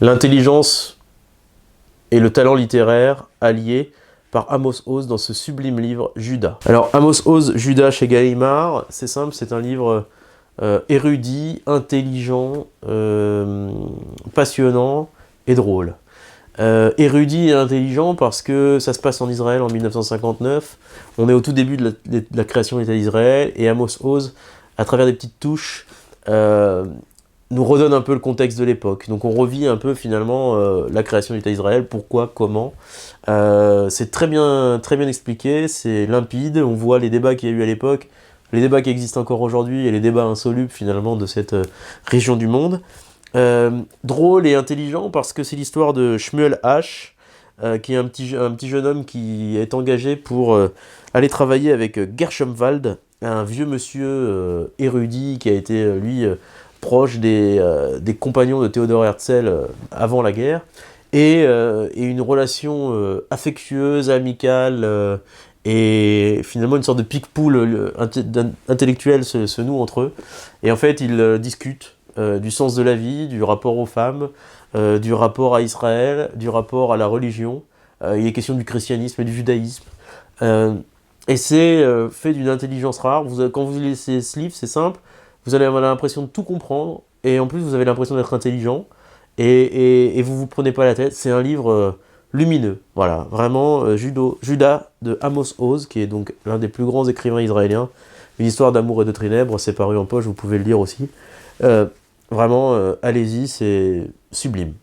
L'intelligence et le talent littéraire alliés par Amos Oz dans ce sublime livre Judas. Alors Amos Oz, Judas chez Gallimard, c'est simple, c'est un livre érudit, intelligent, passionnant et drôle. Érudit et intelligent parce que ça se passe en Israël en 1959, on est au tout début de la création de l'État d'Israël, et Amos Oz, à travers des petites touches, nous redonne un peu le contexte de l'époque. Donc on revit un peu finalement la création de l'État d'Israël, pourquoi, comment. C'est très bien expliqué, c'est limpide, on voit les débats qu'il y a eu à l'époque, les débats qui existent encore aujourd'hui et les débats insolubles finalement de cette région du monde. Drôle et intelligent parce que c'est l'histoire de Shmuel H, qui est un petit jeune homme qui est engagé pour aller travailler avec Gershomwald, un vieux monsieur érudit qui a été lui proche des compagnons de Théodore Herzl avant la guerre, et une relation affectueuse, amicale, et finalement une sorte de pique-poule intellectuelle se noue entre eux, et en fait ils discutent du sens de la vie, du rapport aux femmes, du rapport à Israël, du rapport à la religion. Il est question du christianisme et du judaïsme. Et c'est fait d'une intelligence rare. Quand vous lisez ce livre, c'est simple, vous allez avoir l'impression de tout comprendre, et en plus vous avez l'impression d'être intelligent, et vous prenez pas la tête. C'est un livre lumineux. Voilà, vraiment, Judas de Amos Oz, qui est donc l'un des plus grands écrivains israéliens. Une histoire d'amour et de ténèbres, c'est paru en poche, vous pouvez le lire aussi. Vraiment, allez-y, c'est sublime.